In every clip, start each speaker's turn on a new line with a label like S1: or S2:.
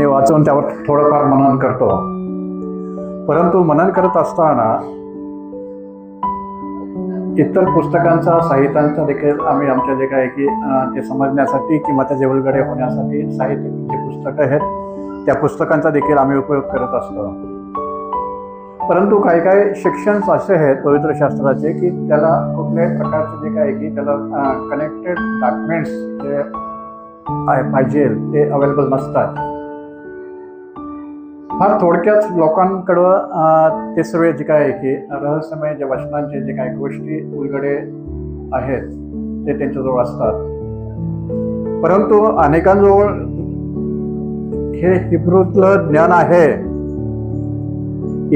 S1: वाचून त्यावर थोडंफार मनन करतो. परंतु मनन करत असताना इतर पुस्तकांचा साहित्यांचा देखील आम्ही आमच्या जे काय की ते समजण्यासाठी किंवा त्याचे उलगडे होण्यासाठी साहित्य जे पुस्तकं आहेत त्या पुस्तकांचा देखील आम्ही उपयोग करत असतो. परंतु काही काही सेक्शन्स असे आहेत पवित्र शास्त्राचे की त्याला कुठल्याही प्रकारचे जे काय की त्याला कनेक्टेड डॉक्युमेंट्स जे पाहिजे ते अवेलेबल नसतात. फार थोडक्याच लोकांकडं ते सर्व जे काय की रहस्यमय जे वचनांचे जे काही गोष्टी उलगडे आहेत ते त्यांच्याजवळ असतात. परंतु अनेकांजवळ हे हिब्रूतलं ज्ञान आहे.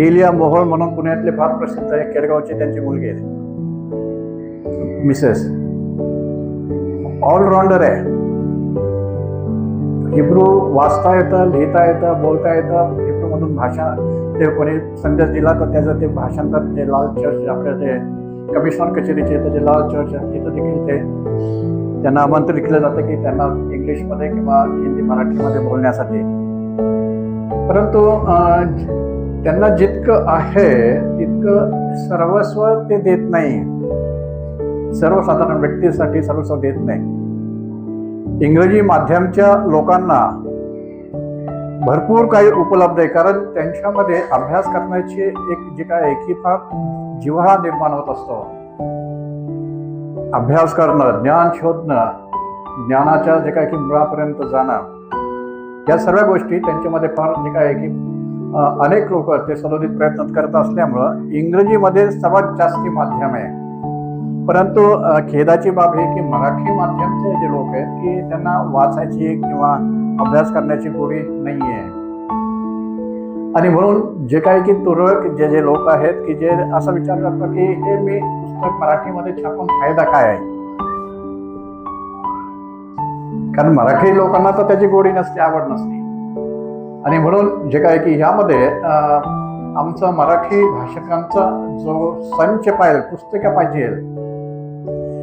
S1: एलिया मोहोळ म्हणून पुण्यातले फार प्रसिद्ध आहे, केडगावचे त्यांची मुलगी आहे मिसेस, ऑलराऊंडर आहे. हिब्रू वाचता येतं, लिहिता येतं, बोलता येतं. हिब्रूमधून भाषा ते कोणी संदेश दिला तर त्याचं ते भाषांतर जे लाल चर्च आपल्या ते कमिशनर कचेरीचे येतं जे लाल चर्च तिथं देखील ते त्यांना आमंत्रित केलं जातं की त्यांना इंग्लिशमध्ये किंवा हिंदी मराठीमध्ये बोलण्यासाठी. परंतु त्यांना जितकं आहे तितकं सर्वस्व ते देत नाही. सर्वसाधारण व्यक्तीसाठी सर्वस्व देत नाही. इंग्रजी माध्यमच्या लोकांना भरपूर काही उपलब्ध आहे, कारण त्यांच्यामध्ये अभ्यास करण्याची एक जे काय आहे की फार जिव्हाळा निर्माण होत असतो. अभ्यास करणं, ज्ञान शोधणं, ज्ञानाच्या जे काय की मुळापर्यंत जाणं, या सर्व गोष्टी त्यांच्यामध्ये फार जे काय आहे की अनेक लोक ते सलोदित प्रयत्न करत असल्यामुळं इंग्रजीमध्ये सर्वात जास्ती माध्यम आहे. परंतु खेदाची बाब ही की मराठी माध्यमचे जे लोक आहेत की त्यांना वाचायची किंवा अभ्यास करण्याची गोडी नाही आहे. आणि म्हणून जे काही की तुरळक जे लोक आहेत की जे असा विचार करतात की हे मी पुस्तक मराठीमध्ये छापून फायदा काय आहे, कारण मराठी लोकांना तर त्याची गोडी नसते, आवड नसते. आणि म्हणून जे काय की ह्यामध्ये आमचा मराठी भाषकांचा जो संच पाहिजे, पुस्तकं पाहिजे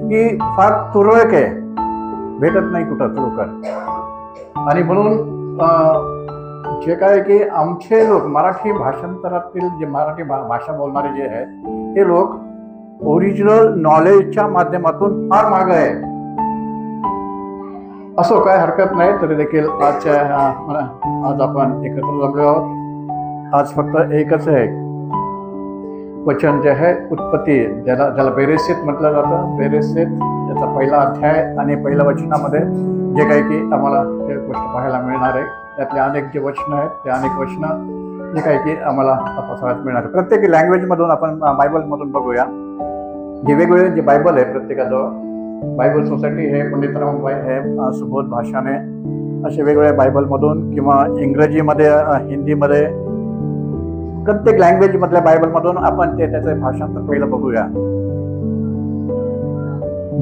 S1: ही फार तुरळक आहे, भेटत नाही कुठं लवकर. आणि म्हणून जे काय की आमचे लोक मराठी भाषांतरातील जे मराठी भाषा बोलणारे जे आहेत ते लोक ओरिजिनल नॉलेजच्या माध्यमातून फार मागं आहे. असो काय हरकत नाही, तरी देखील आज आपण एकत्र जमलो आहोत. आज फक्त एकच आहे वचन जे आहे उत्पत्ती, ज्याला बेरेसीत म्हटलं जातं. बेरेसीत त्याचा पहिला अध्याय आणि पहिल्या वचनामध्ये जे काही की आम्हाला ते गोष्ट पाहायला मिळणार आहे. त्यातले अनेक जे वचनं आहेत ते अनेक वचनं जे काही की आम्हाला तपासायला मिळणार आहे. प्रत्येक लँग्वेजमधून आपण बायबलमधून बघूया. जे वेगवेगळे जे बायबल आहे प्रत्येकाजवळ, बायबल सोसायटी हे पंडित रामबाई हे सुबोध भाषाने असे वेगवेगळ्या बायबलमधून किंवा इंग्रजीमध्ये, हिंदीमध्ये, प्रत्येक लँग्वेज मधल्या बायबलमधून आपण ते त्याचं भाषांतर पहिलं बघूया.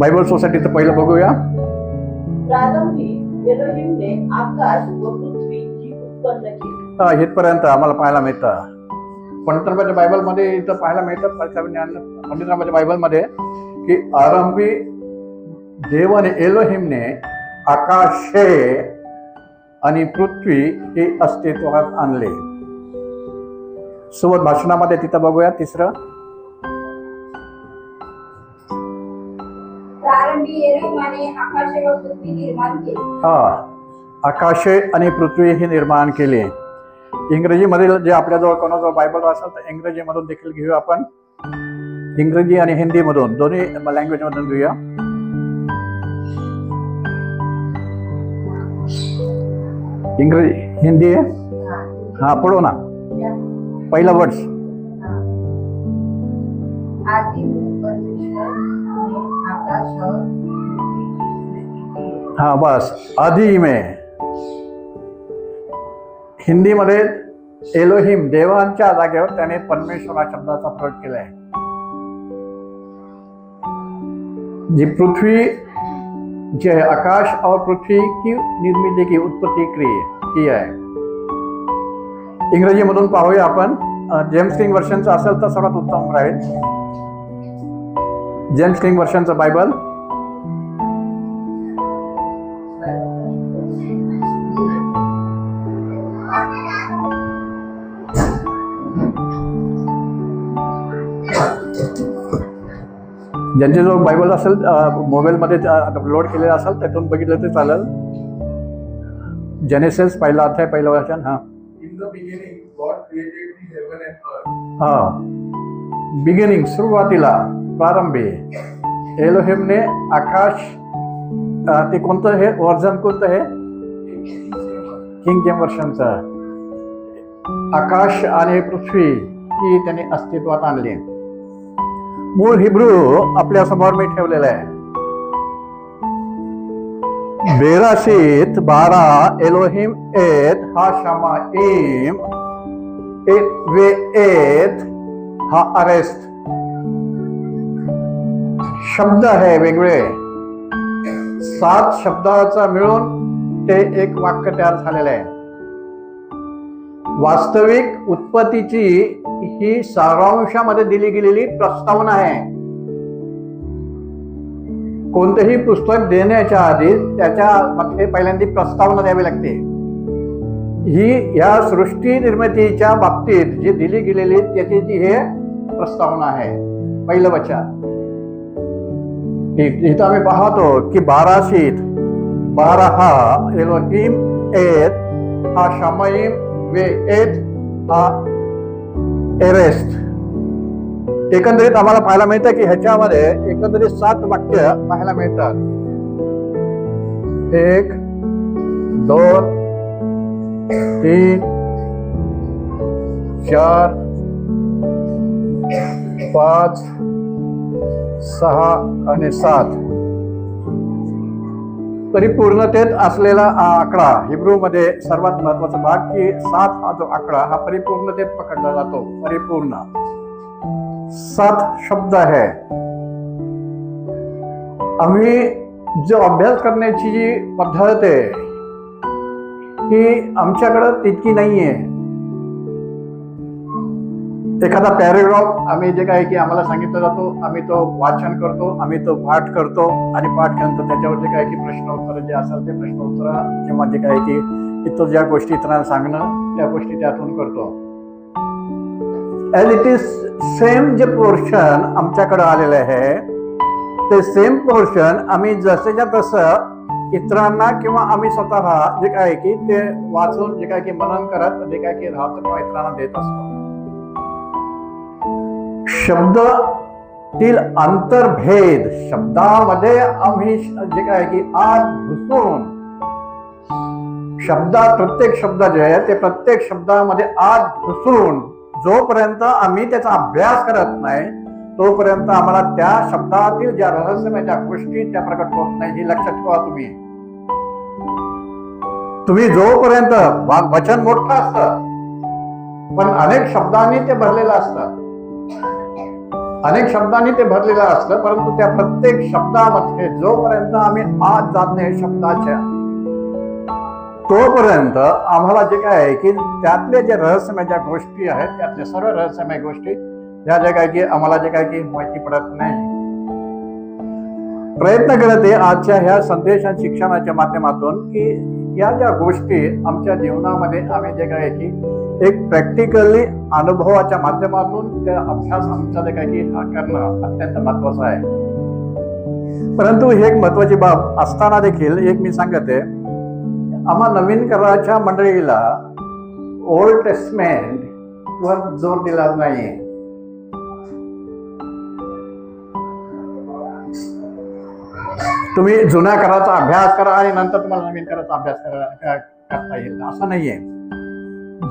S1: बायबल सोसायटीचं पहिलं बघूया. इथपर्यंत आम्हाला पाहायला मिळतं. पंडित रामाच्या बायबलमध्ये इथं पाहायला मिळतं, पंडित रामाच्या बायबलमध्ये की आरंभी देवाने एलोहिमने आकाशे आणि पृथ्वी हे अस्तित्वात आणले. सुबोध भाषणामध्ये तिथं बघूया तिसरं. आकाशे आणि पृथ्वी ही निर्माण केली. इंग्रजीमधील जे आपल्याजवळ कोणाजवळ बायबल असेल तर इंग्रजीमधून देखील घेऊया आपण. इंग्रजी आणि हिंदीमधून दोन्ही लँग्वेज मधून घेऊया. इंग्रजी हिंदी आहे, हा पढो ना पहिला वर्ड्स. हा बस आधी में. हिंदीमध्ये एलोहिम देवांच्या जागेवर त्याने परमेश्वरा शब्दाचा प्रयोग केलाय. जी पृथ्वी जे आकाश और पृथ्वी की निर्मिती की उत्पत्ती की आहे. इंग्रजीमधून पाहूया आपण. जेम्स किंग वर्षनचं असेल तर सर्वात उत्तम राहील. जेम्स किंग वर्षनचं बायबल. ज्यांचे जो बायबल असेल मोबाईलमध्ये अपलोड केलेला असेल त्यातून बघितलं तर चालेल. जेनेसिस पहिला अध्याय पहिलं वचन. हा,
S2: In the beginning, God created the heaven and earth.
S1: हा, बिगिनिंग, सुरुवातीला, प्रारंभी एलोहिमने आकाश, ते कोणतं हे वर्जन कोणतं हे, किंग जेम्स वर्षनचं, आकाश आणि पृथ्वी ही त्यांनी अस्तित्वात आणली. मूळ हिब्रू आपल्या समोर मी ठेवलेलं आहे. बेराशीत 12 एलोहिम एत हा शमाईम, वे एत हा अरेस्ट. शब्द आहे वेगळे, 7 शब्दाचा मिळून ते एक वाक्य तयार झालेलं आहे. वास्तविक उत्पत्तीची ही सारांशामध्ये दिली गेलेली प्रस्तावना आहे. कोणतेही पुस्तक देण्याच्या आधी त्याच्यामध्ये पहिल्यांदा प्रस्तावना द्यावी लागते. ही या सृष्टी निर्मितीच्या बाबतीत जी दिली गेलेली त्याची जी हे प्रस्तावना आहे, पहिलं वचन. इथं आम्ही पाहतो की 12 हा एलोहिम एत हा शमाईम वे एत हा एरेस्ट. एकंदरीत आम्हाला पाहायला मिळतं की ह्याच्यामध्ये एकंदरीत 7 वाक्य पाहायला मिळतात. 1 2 3 4 5 6 आणि 7. परिपूर्णतेत असलेला हा आकडा, हिब्रू मध्ये सर्वात महत्वाचा भाग की 7 हा जो आकडा हा परिपूर्णतेत पकडला जातो. परिपूर्ण 7 शब्द आहे. आम्ही जो अभ्यास करण्याची जी पद्धत आहे ही आमच्याकडं तितकी नाहीये. एखादा पॅरेग्राफ आम्ही जे काय की आम्हाला सांगितलं जातो, आम्ही तो वाचन करतो, आम्ही तो पाठ करतो आणि पाठ केल्यानंतर त्याच्यावर जे काय की प्रश्न उत्तर जे असेल ते प्रश्न उत्तर किंवा जे काय की इतर ज्या गोष्टी इतरांना सांगणं त्या गोष्टी त्यातून करतो. ॲज इट इज सेम जे पोर्शन आमच्याकडे आलेलं आहे ते सेम पोर्शन आम्ही जसेच्या तसं इतरांना किंवा आम्ही स्वतः जे काय की ते वाचून जे काय की मनन करत जे काय की राहतो किंवा इतरांना देत असतो. शब्दातील अंतर्भेद, शब्दामध्ये आम्ही जे काय की आत घुसून प्रत्येक शब्द जे आहे ते प्रत्येक शब्दामध्ये आत घुसून जोपर्यंत आम्ही त्याचा अभ्यास करत नाही तोपर्यंत आम्हाला त्या शब्दातील ज्या रहस्यमय ज्या गोष्टी त्या प्रकट होत नाही. ही लक्षात ठेवा. तुम्ही जोपर्यंत वचन मोठं असतं पण अनेक शब्दांनी ते भरलेलं असतं, परंतु त्या प्रत्येक शब्दामध्ये जोपर्यंत आम्ही आत जात नाही शब्दाच्या तोपर्यंत आम्हाला जे काय आहे की त्यातले जे रहस्यमय ज्या गोष्टी आहेत त्यातल्या सर्व रहस्यमय गोष्टी ह्या जे काय की आम्हाला जे काय की माहिती पडत नाही. प्रयत्न करत आहे आजच्या ह्या संदेश आणि शिक्षणाच्या माध्यमातून की या ज्या गोष्टी आमच्या जीवनामध्ये आम्ही जे काय की एक प्रॅक्टिकली अनुभवाच्या माध्यमातून त्या अभ्यास आमचा जे काय की हा करणं अत्यंत महत्वाचं आहे. परंतु ही एक महत्वाची बाब असताना देखील एक मी सांगते, आम्हा नवीन कराराच्या मंडळीला ओल्ड टेस्टमेंट वर जोर दिला नाही. तुम्ही जुन्या कराराचा अभ्यास करा आणि नंतर तुम्हाला नवीन कराराचा अभ्यास करता येईल असं नाहीये.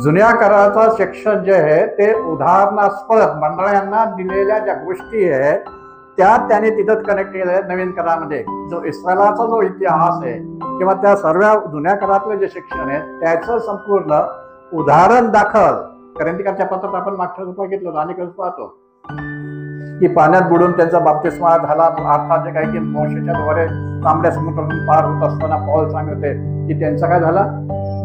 S1: जुन्या कराराचा सेक्शन जे आहे ते उदाहरणास्पद मंडळांना दिलेल्या ज्या गोष्टी आहेत त्या त्याने तिथं कनेक्ट केल्या आहेत. नवीन करारामध्ये जो इस्रायलाचा जो इतिहास आहे किंवा त्या सर्व जुन्या करारातले जे सेक्शन आहेत त्याचं संपूर्ण उदाहरण दाखल करंतिकाच्या पत्रात आपण मागच्या रूपात घेतलं आणि कसं पाहतो की पाण्यात बुडून त्यांचा बाप्तिस्मा झाला. अर्थात जे काही की मोशेच्या द्वारे तांबड्या समुद्रातून पार होत असताना पौल सांगते की त्यांचा काय झाला,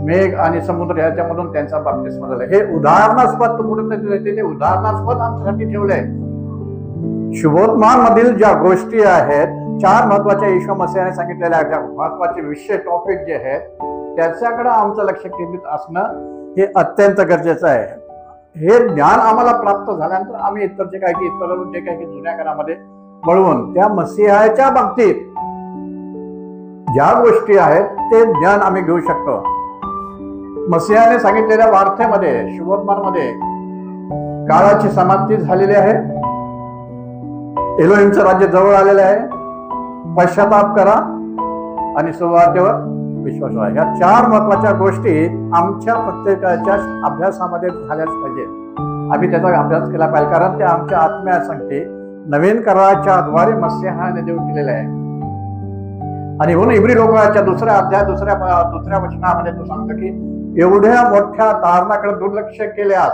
S1: मेघ आणि समुद्र याच्यामधून त्यांचा बाप्तिस्मा झाला. हे उदाहरणास्पद ते उदाहरणास्पद आमच्यासाठी ठेवलंय. शुभोत्मान मधील ज्या गोष्टी आहेत 4 महत्वाच्या येशू मसीहाने सांगितलेल्या ज्या महत्वाचे विषय टॉपिक जे आहेत त्याच्याकडे आमचं लक्ष केंद्रित असणं हे अत्यंत गरजेचं आहे. हे ज्ञान आम्हाला प्राप्त झाल्यानंतर आम्ही इतर जे काय की जुन्या करारामध्ये वळवून त्या मसीहाच्या बाबतीत ज्या गोष्टी आहेत ते ज्ञान आम्ही घेऊ शकतो. मसीहाने सांगितलेल्या वार्तेमध्ये, शुभवर्तमानमध्ये काळाची समाप्ती झालेली आहे, एलोहिमचं राज्य जवळ आलेलं आहे, पश्चाताप करा आणि सुवार्तेवर विश्वास ठेवा. ह्या 4 महत्वाच्या गोष्टी आमच्या प्रत्येकाच्या अभ्यासामध्ये झाल्याच पाहिजे. आम्ही त्याचा अभ्यास केला पाहिजे, कारण ते आमच्या आत्म्यात सांगते नवीन कराराच्या द्वारे मसीहाने देव केलेले आहे. आणि म्हणून इब्री लोकांच्या 2ऱ्या अध्याय 2ऱ्या वचनामध्ये तो सांगतो की एवढ्या मोठ्या तारणाकडे दुर्लक्ष केल्यास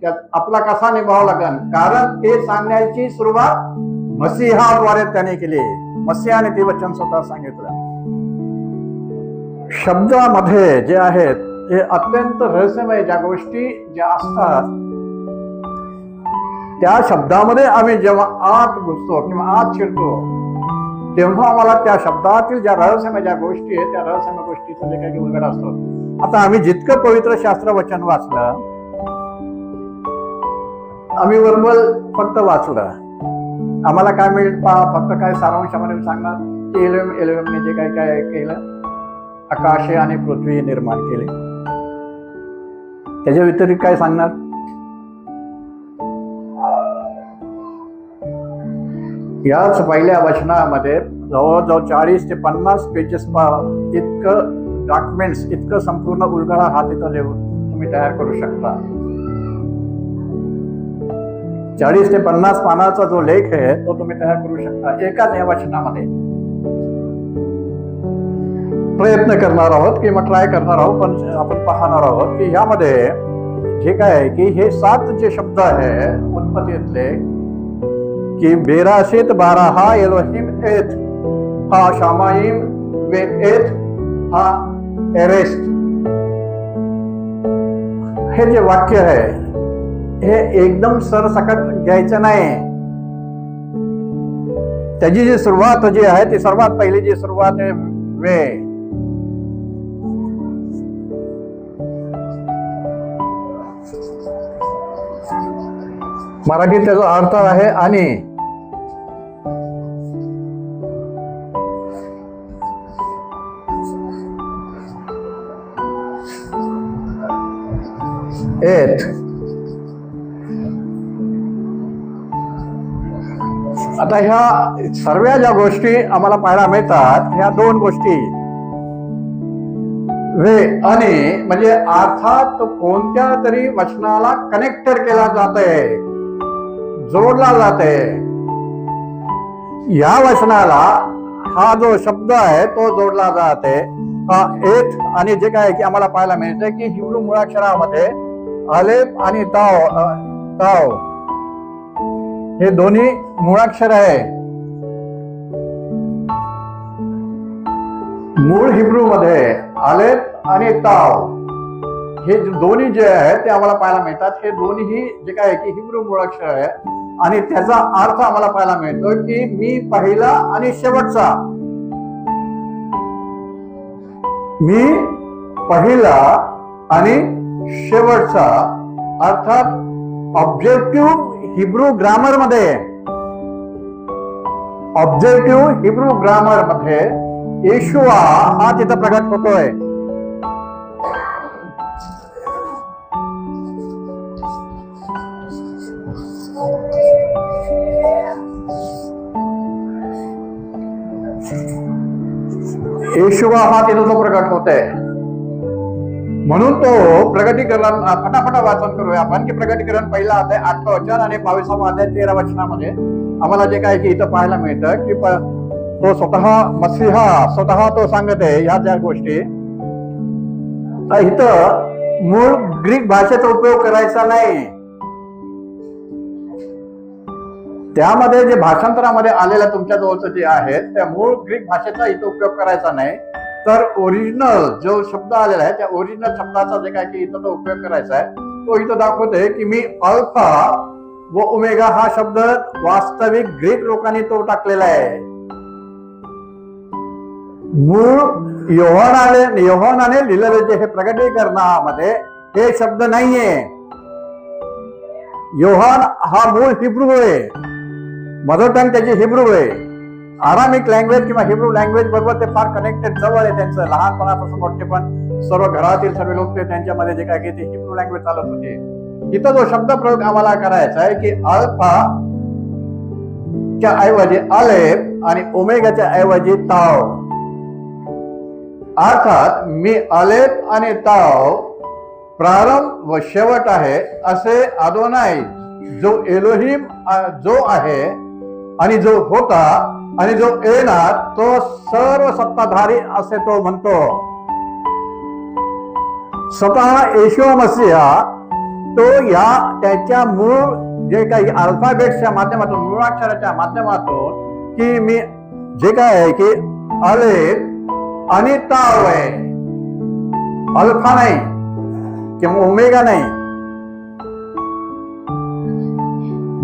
S1: त्यात आपला कसा निभाव लागेल, कारण ते सांगण्याची सुरुवात मसीहाद्वारे त्याने केली. मसीहाने ते वचन स्वतः सांगितलं. शब्दामध्ये जे आहेत ते अत्यंत रहस्यमय ज्या गोष्टी ज्या असतात त्या शब्दामध्ये आम्ही जेव्हा आत घुसतो किंवा आत शिरतो तेव्हा आम्हाला त्या शब्दातील ज्या रहस्यमय ज्या गोष्टी आहेत त्या रहस्यमय गोष्टीचा जे काही उलगडा असतो. आता आम्ही जितकं पवित्र शास्त्र वचन वाचलं, आम्ही वर्बल फक्त वाचलं, आम्हाला काय मिळेल फक्त काय सारांशामध्ये सांगणार की एलोहिमने जे काय काय केलं, आकाशे आणि पृथ्वी निर्माण केले, त्याच्या व्यतिरिक्त काय सांगणार? याच पहिल्या वचनामध्ये जवळजवळ 40 ते 50 पेजेस इतकं डॉक्युमेंट्स, इतकं संपूर्ण उलगडा हा तिथं तुम्ही तयार करू शकता. 40 ते 50 पानाचा जो लेख आहे तो तुम्ही तयार करू शकता एकाच या वचनामध्ये. प्रयत्न करणार आहोत किंवा ट्राय करणार आहोत, पण आपण पाहणार आहोत की ह्यामध्ये जे काय आहे की हे 7 जे शब्द आहे उत्पत्तीतले की बेराशीत 12 हा एलोहिम एत, हा शामाईम वे एत, हा एरेस्ट, हे जे वाक्य आहे हे एकदम सरसकट घ्यायचं नाही. त्याची जी सुरुवात जी आहे ती सर्वात पहिली जी सुरुवात आहे वे, मराठीत त्याचा अर्थ आहे आणि. एत, आता ह्या सर्व ज्या गोष्टी आम्हाला पाहायला मिळतात ह्या 2 गोष्टी वे आणि म्हणजे अर्थात कोणत्या तरी वचनाला कनेक्टर केला जाते, जोडला जाते. या वचनाला हा जो शब्द आहे तो जोडला जाते एथ. आणि जे काय की आम्हाला पाहायला मिळते की हिब्रू मुळाक्षरामध्ये अलेफ आणि ताव हे दोन्ही मुळाक्षर आहे. मूळ हिब्रू मध्ये अलेफ आणि ताव हे दोन्ही जे आहेत ते आम्हाला पाहायला मिळतात. हे दोन्ही जे काय की हिब्रू मुळाक्षर आहे आणि त्याचा अर्थ आम्हाला पाहायला मिळतो की मी पहिला आणि शेवटचा, मी पहिला आणि शेवटचा, अर्थात ऑब्जेक्टिव्ह हिब्रू ग्रामर मध्ये, ऑब्जेक्टिव्ह हिब्रू ग्रामर मध्ये येशुआ हा तिथं प्रगट होतोय. येशुआ हा तिथं तो प्रगट होतोय. म्हणून तो प्रगटीकरण फटाफट वाचन करूया आपण की प्रगटीकरण पहिला अध्याय 8 वचन आणि 22 अध्याय 13 वचनामध्ये आम्हाला जे काय की इथं पाहायला मिळतं की तो स्वतः मसीहा स्वतः तो सांगत आहे ह्या ज्या गोष्टी. इथं मूळ ग्रीक भाषेचा उपयोग करायचा नाही. त्यामध्ये जे भाषांतरामध्ये आलेल्या तुमच्या जवळचं जे आहेत त्या मूळ ग्रीक भाषेचा इथं उपयोग करायचा नाही, तर ओरिजिनल जो शब्द आलेला आहे त्या ओरिजिनल शब्दाचा जे काय की इथं तो उपयोग करायचा आहे. तो इथं दाखवतोय की मी अल्फा व ओमेगा हा शब्द वास्तविक ग्रीक लोकांनी तो टाकलेला आहे. मूळ योहानाने लिहिलेले जे हे प्रगटीकरणामध्ये हे शब्द नाहीये. योहान हा मूळ हिब्रू आहे मदर टंग त्याची हिब्रू आहे. आरामिक लँग्वेज किंवा हिब्रू लँग्वेज बरोबर ते फार कनेक्टेड, जवळ आहे त्यांचं. लहानपणापासून मोठे पण सर्व घरातील सर्व लोक ते त्यांच्यामध्ये जे काय की ते हिब्रू लँग्वेज चालत होते. इथं जो शब्द प्रयोग आम्हाला करायचा आहे की अल्फा च्या ऐवजी अलेफ आणि ओमेगाच्या ऐवजी ताव. अर्थात मी अलेफ आणि ताव प्रारंभ व शेवट आहे असे अदोनाई जो एलोहिम जो आहे आणि जो होता आणि जो येणार तो सर्व सत्ताधारी असे तो म्हणतो. स्वतः येशू मसीहा तो या त्याच्या मूळ जे काही अल्फाबेटच्या माध्यमातून, मूळाक्षराच्या माध्यमातून की मी जे काय आहे की अलेफ आणि ताव आहे, अल्फा नाही किंवा ओमेगा नाही.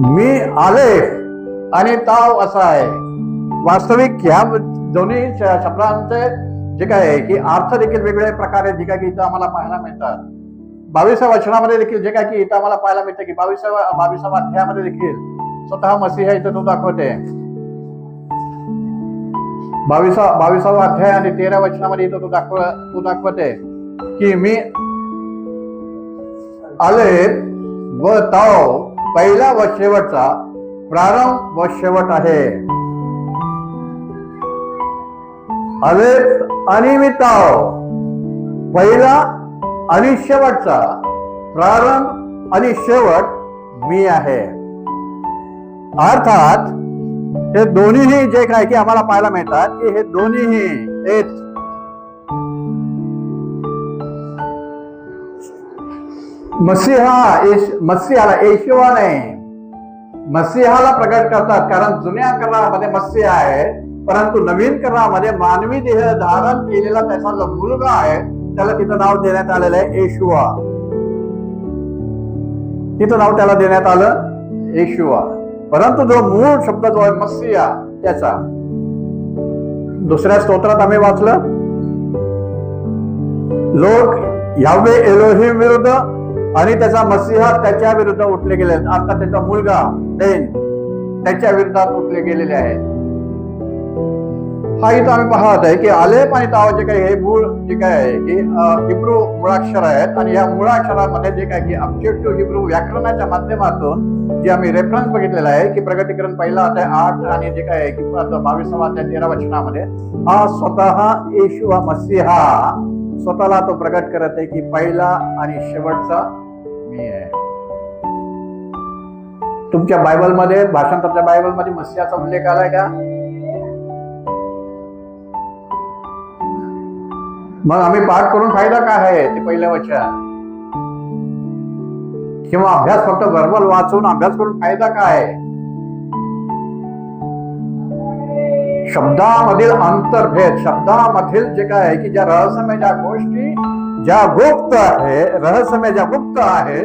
S1: मी अलेफ आणि ताव असा आहे. वास्तविक ह्या दोन्ही शब्दांचे जे काय आहे की अर्थ देखील वेगवेगळ्या प्रकारे जे काय की इथं आम्हाला पाहायला मिळतात. 22व्या वचनामध्ये देखील जे काय की इथं आम्हाला पाहायला मिळतं की 22व्या अध्यायामध्ये देखील स्वतः मसीहा इथं तो दाखवते. 22वा अध्याय आणि 13व्या वचनामध्ये इथं तो दाखवते की मी अलेफ व ताव पहिला व शेवटचा, प्रारंभ व शेवट आहे. अलेफ आणि मी ताव पहिला आणि शेवटचा, प्रारंभ आणि शेवट मी आहे. अर्थात हे दोन्हीही जे काय की आम्हाला पाहायला मिळतात की हे दोन्हीही एक मसीहाला येशूवा नाही, मसीहाला प्रकट करतात. कारण जुन्या करारामध्ये मसीहा आहे, परंतु नवीन करारामध्ये मानवी देह धारण केलेला त्याचा जो मुलगा आहे त्याला तिथं नाव देण्यात आलेलं आहे येशूवा. तिथं नाव त्याला देण्यात आलं येशूवा. परंतु जो मूळ शब्द जो आहे मसीहा त्याचा दुसऱ्या स्तोत्रात आम्ही वाचलं, लोक यावे एलोहिम विरुद्ध आणि त्याचा मसीहा त्याच्या विरुद्ध उठले गेले, अर्थात त्याचा मुलगा त्याच्या विरोधात उठले गेलेले आहेत. हा इथं आम्ही पाहत आहे की अलेफ आणि ताव जे काही हे मूळ जे काय आहे की हिब्रू मुळाक्षर आहेत आणि या मुळाक्षरामध्ये जे काय की ऑब्जेक्टिव्ह हिब्रू व्याकरणाच्या माध्यमातून जे आम्ही रेफरन्स बघितलेला आहे की प्रगटीकरण पहिला अध्याय 8 आणि जे काय आहे की 22वा अध्याय 13 वचनामध्ये हा स्वतः येशू मसीहा स्वतःला तो प्रगट करत आहे की पहिला आणि शेवटचा मी आहे. तुमच्या बायबलमध्ये, भाषांतरच्या बायबलमध्ये मसीहाचा उल्लेख आलाय का? मग आम्ही पाठ करून फायदा काय आहे ते पहिलं वचन, किंवा अभ्यास फक्त वर्बल वाचून अभ्यास करून फायदा काय? शब्दामधील अंतर्भेद, शब्दामधील जे काय आहे की ज्या रहस्यमय ज्या गोष्टी ज्या गुप्त आहे, रहस्यमय ज्या गुप्त आहे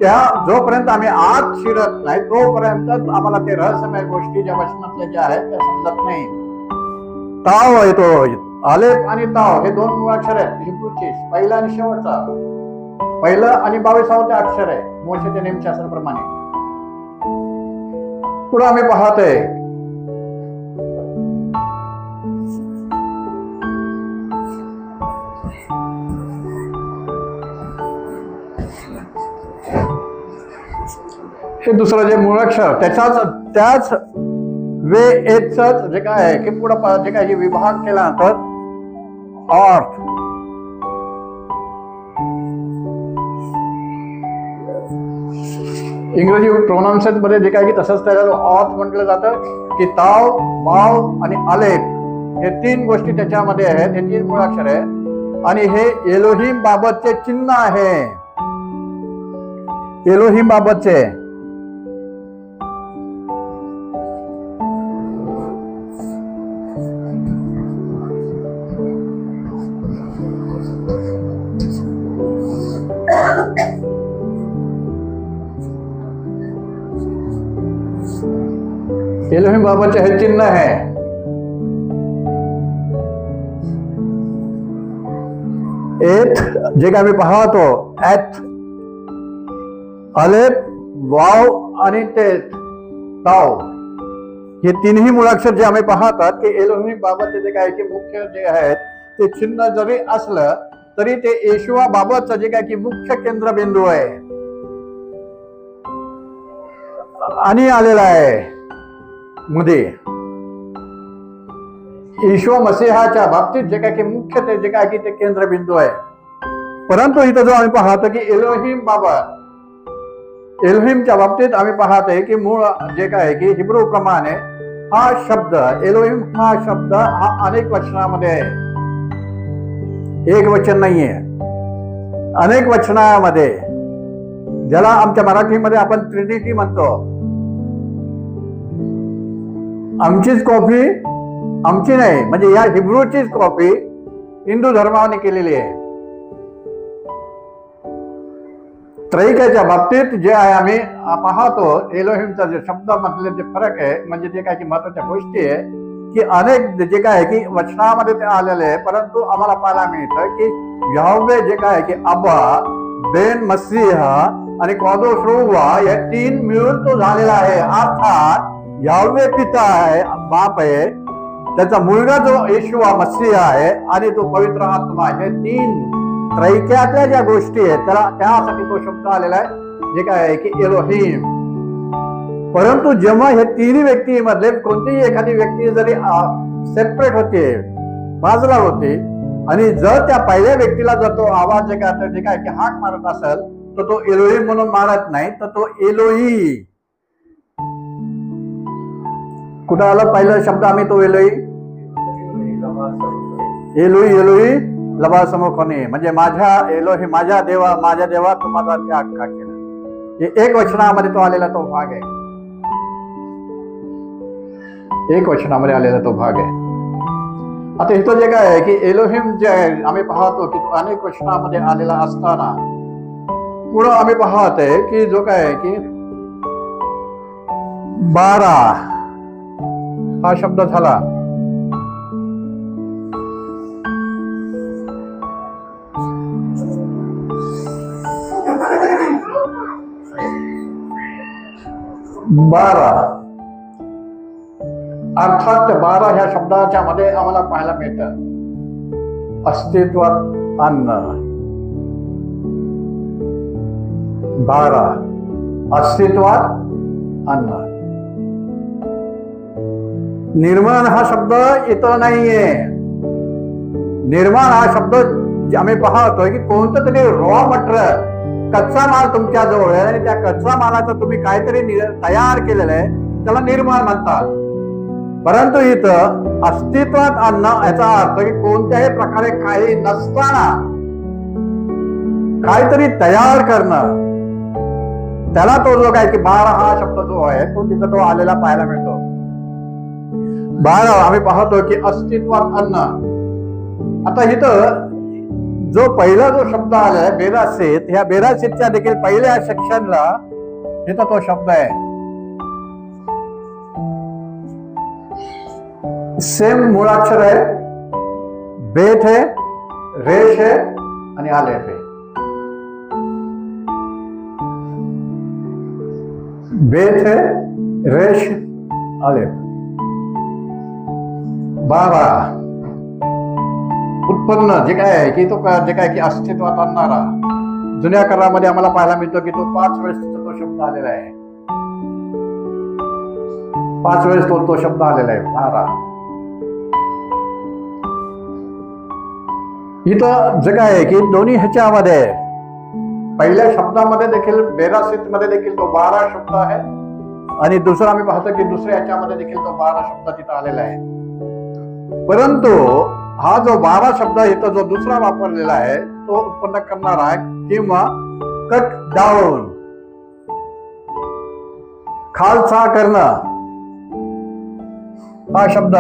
S1: त्या जोपर्यंत आम्ही आत शिरत नाही तोपर्यंत आम्हाला ते रहस्यमय गोष्टी ज्या वचनातल्या ज्या आहेत त्या समजत नाही. ताव येतो, अलेफ आणि ताव हे दोन मुळाक्षर आहेत हिब्रूचे, पहिला आणि शेवटचा. पहिलं आणि 22वां ते अक्षर आहे मोशेच्या नियमशास्त्राप्रमाणे. पुढे आम्ही पाहतोय हे दुसरं जे मुळाक्षर त्याच वेच जे काय आहे की पुढे जे काय विभाग केल्यानंतर अर्थ, इंग्रजी प्रोनाउन्सेस मध्ये जे काय की तसंच त्याला अर्थ म्हटलं जातं की ताव, वाव आणि अलेफ हे तीन गोष्टी त्याच्यामध्ये आहेत. हे तीन मुळाक्षर आहे आणि हे एलोहिम बाबतचे चिन्ह आहे. एलोहिम बाबतचे एलोहिम बाबतचे हे चिन्ह आहे. एथ जे काय मी पाहतो, एथ, अलेफ, वाव आणि तेथ, ताव हे तीनही मुळाक्षर जे आम्ही पाहतात की एलोहिम बाबतचे जे काय की मुख्य जे आहेत ते चिन्ह जरी असलं तरी ते येशुवा बाबतचं जे काय की मुख्य केंद्रबिंदू आहे आणि आलेला आहे मध्ये येशुवा मसीहाच्या बाबतीत जे काय की मुख्य ते जे काय की ते केंद्रबिंदू आहे. परंतु इथं जो आम्ही पाहतो की एलोहिम बाबत एलोहिमच्या बाबतीत आम्ही पाहतोय की मूळ जे काय आहे की हिब्रू प्रमाणे हा शब्द एलोहिम हा शब्द हा अनेक वचनामध्ये आहे, एक वचन नाहीये, अनेक वचनामध्ये, ज्याला आमच्या मराठीमध्ये आपण ट्रिनिटी म्हणतो. आमचीच कॉपी आमची नाही, म्हणजे या हिब्रूचीच कॉपी हिंदू धर्माने केलेली आहे. त्रैकाच्या बाबतीत जे आहे आम्ही पाहतो एलोहिमचा जे शब्दामधले जे फरक आहे म्हणजे जे काय की महत्वाच्या गोष्टी आहे की अनेक जे काय आहे की वचनामध्ये ते आलेले आहे, परंतु आम्हाला पाहायला मिळतं की याहवे जे काय आहे की अब्बा, बेन मसीहा आणि कॉदोस रुआ या तीन मिळून तो झालेला आहे. अर्थात याहवे पिता आहे, बाप आहे, त्याचा मुलगा जो येशुवा मसीहा आहे आणि तो पवित्र आत्मा आहे. तीन त्रैक्यातल्या ज्या गोष्टी आहेत त्याला त्यासाठी तो शब्द आलेला आहे जे काय आहे की एलोहिम. परंतु जेव्हा हे तिन्ही व्यक्तीमधले कोणतीही एखादी व्यक्ती जरी सेपरेट होते, बाजूला होते आणि जर त्या पहिल्या व्यक्तीला जर तो आवाज जे काय की हाक मारत असेल तर तो एलोहिम म्हणून मारत नाही, तर तो एलोही. कुठं आला पहिला शब्द आम्ही तो एलोही एलोही एलोही लबा समोखने, म्हणजे माझ्या एलोही, माझ्या देवा तू माझा त्याग का केला. हे एक वचनामध्ये तो आलेला तो भाग आहे, एक वचनामध्ये आलेला तो भाग आहे. आता इथं जे काय आहे की एलोहिम जे आहे आम्ही पाहतो की तो अनेक वचनामध्ये आलेला असताना पुढं आम्ही पाहतोय की जो काय आहे की 12 हा शब्द झाला. अर्थात 12 ह्या शब्दाच्या मध्ये आम्हाला पाहायला मिळतं अस्तित्वात आणणं. 12 अस्तित्वात आणणं. निर्माण हा शब्द इथं नाहीये. निर्माण हा शब्द आम्ही पाहतोय की कोणतं तरी रॉ मटेरियल, कच्चा माल तुमच्या जवळ आहे आणि त्या कच्चा मालाचं तुम्ही काहीतरी तयार केलेलं आहे त्याला निर्माण म्हणतात. परंतु इथं अस्तित्वात आणणं याचा अर्थ की कोणत्याही प्रकारे काही नसताना काहीतरी तयार करणं, त्याला तो जो काय की 12 हा शब्द जो आहे तो तिथं तो आलेला पाहायला मिळतो. 12 आम्ही पाहतो की अस्तित्वात आणणं. आता इथं जो पहिला जो शब्द आलाय बेरासीत, ह्या बेरासीतच्या देखील पहिल्या सेक्शनला इथं तो शब्द आहे. सेम मुळाक्षर आहे, बेथ है, रेश है आणि आलेफ आहे. बेथ है, रेश, आलेफ. 12 उत्पन्न जे काय आहे की तो जे काय की अस्तित्वात आणणारा. जुन्या करारामध्ये आम्हाला पाहायला मिळतो की तो 5 वेळेस तो शब्द आलेला आहे. 5 वेळेस तो शब्द आलेला आहे 12. इथं जे काय आहे की दोन्ही ह्याच्यामध्ये पहिल्या शब्दामध्ये देखील बेरासीत मध्ये देखील तो 12 शब्द आहे आणि दुसरा आम्ही पाहतो की दुसऱ्या ह्याच्यामध्ये देखील तो 12 शब्द तिथं आलेला आहे. परंतु हा जो 12 शब्द इथं जो दुसरा वापरलेला आहे तो उत्पन्न करणारा किंवा कट डाऊन, खालचा करणं हा शब्द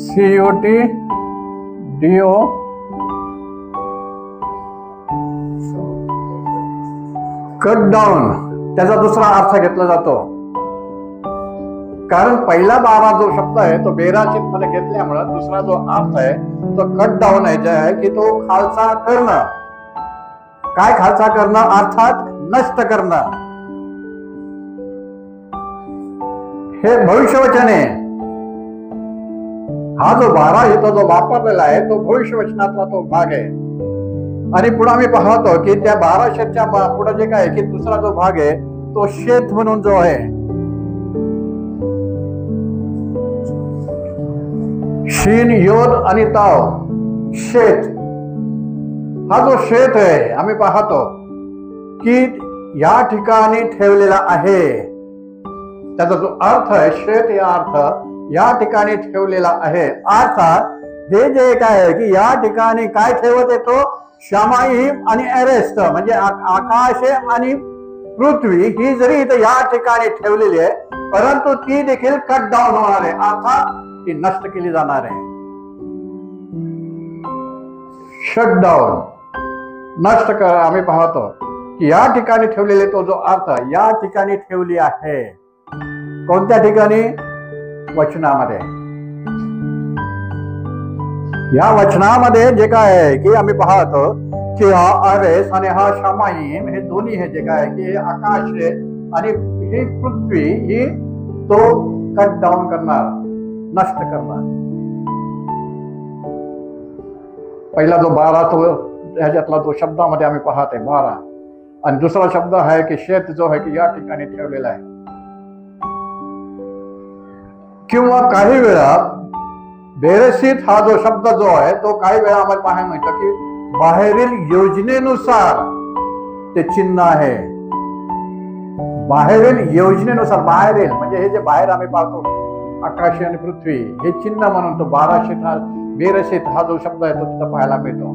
S1: COTDO कट डाऊन त्याचा दुसरा अर्थ घेतला जातो. कारण पहिला 12 जो शब्द आहे तो बेराशीत मध्ये घेतल्यामुळे दुसरा जो अर्थ आहे तो कट डाऊन आहे, जे आहे की तो खालचा करणं. काय खालचा करणं? अर्थात नष्ट करणं. हे भविष्यवचन आहे. हा जो 12 इथं जो वापरलेला आहे तो भविष्यवचनातला तो भाग आहे. आणि पुढे आम्ही पाहतो की त्या 1200च्या पुढे जे काय की दुसरा जो भाग आहे तो शेत म्हणून जो आहे, शीन योद आणि ताव, शेत. हा जो शेत आहे आम्ही पाहतो की या ठिकाणी ठेवलेला आहे. त्याचा जो अर्थ आहे शेत या अर्थ या ठिकाणी ठेवलेला आहे. अर्थात हे जे काय आहे की या ठिकाणी काय ठेवत येतो, शामाईम आणि एरेस्ट म्हणजे आकाश आणि पृथ्वी ही जरी इथं या ठिकाणी ठेवलेली आहे परंतु ती देखील कट डाऊन होणार आहे, अर्थात ती नष्ट केली जाणार आहे. शटडाऊन, नष्ट कर. आम्ही पाहतो की या ठिकाणी ठेवलेले तो जो अर्थ या ठिकाणी ठेवली आहे. कोणत्या ठिकाणी? वचनामध्ये. या वचनामध्ये जे काय आहे की आम्ही पाहतो की हा अरेस आणि हा शमाईम हे दोन्ही हे जे काय की आकाश आहे आणि ही पृथ्वी ही तो कट डाऊन करणार, नष्ट करणार. पहिला जो 12 तो ह्याच्यातला तो शब्दामध्ये आम्ही पाहते 12 आणि दुसरा शब्द आहे की शेत जो आहे की या ठिकाणी ठेवलेला आहे. किंवा काही वेळा बेरेशीत हा जो शब्द जो आहे तो काही वेळा आम्हाला पाहायला मिळतं की बाहेरील योजनेनुसार ते चिन्ह आहे. बाहेरील योजनेनुसार, बाहेरील म्हणजे हे जे बाहेर आम्ही पाहतो आकाश आणि पृथ्वी हे चिन्ह म्हणून तो 1200 हा बेरेशीत हा जो शब्द आहे तो तिथं पाहायला मिळतो.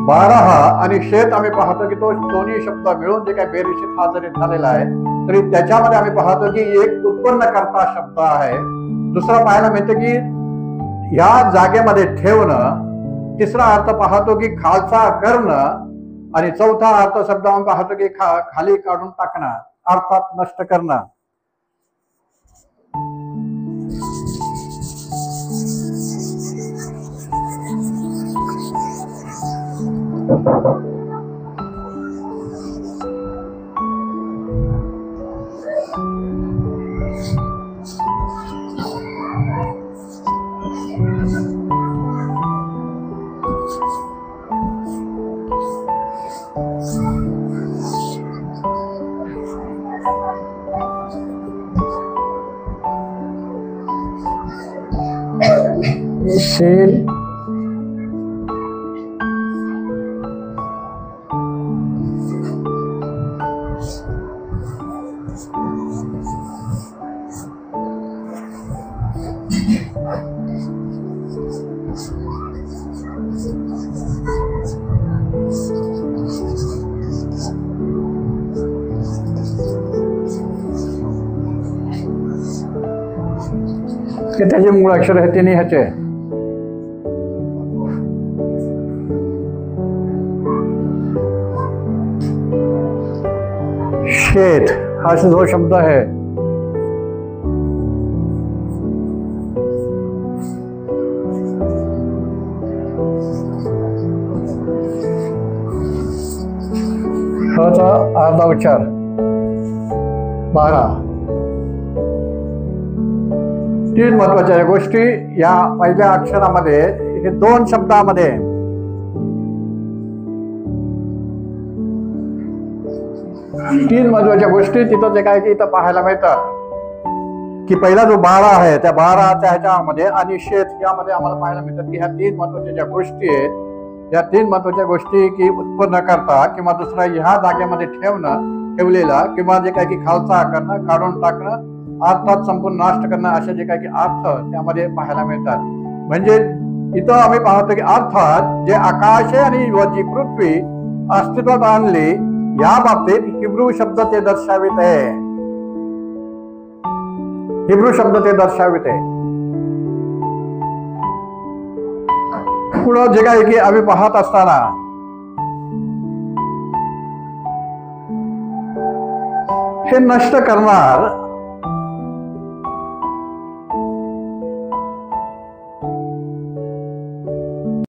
S1: 12 आणि शेत आम्ही पाहतो की तो दोन्ही शब्द मिळून जे काही बेरेशीत हा जरी झालेला आहे तरी त्याच्यामध्ये आम्ही पाहतो की एक उत्पन्न करता शब्द आहे. दुसरा पाहायला मिळतं की या जागेमध्ये ठेवणं. तिसरा अर्थ पाहतो की खालचा करणं आणि चौथा अर्थ शब्द आम्ही पाहतो की खाली काढून टाकणं, अर्थात नष्ट करणं. सेल त्याचे मूळ अक्षर आहे तिन्ही ह्याचे. शेत हा जो शब्द आहे ह्याचा अर्धा उच्चार 12. 3 महत्वाच्या गोष्टी या पहिल्या अक्षरामध्ये हे 2 शब्दामध्ये. तीन महत्वाच्या गोष्टी तिथं जे काय की इथं पाहायला मिळतात की पहिला जो 12 आहे त्या 12च्या ह्याच्यामध्ये आणि शेत यामध्ये आम्हाला पाहायला मिळतात की ह्या 3 महत्वाच्या ज्या गोष्टी आहेत या 3 महत्वाच्या गोष्टी की उत्पन्न करता किंवा दुसरा ह्या जागेमध्ये ठेवलेला किंवा जे काय की खालचा करणं, काढून टाकणं, अर्थात संपूर्ण नाश करणं असे जे काय की अर्थ त्यामध्ये पाहायला मिळतात. म्हणजे इथं आम्ही पाहतो की अर्थात जे आकाश आणि जी पृथ्वी अस्तित्वात आणली या बाबतीत हिब्रू शब्द ते दर्शावित आहे. हिब्रू शब्द ते दर्शावित आहे. पुढं जे काय की आम्ही पाहत असताना हे नष्ट करणार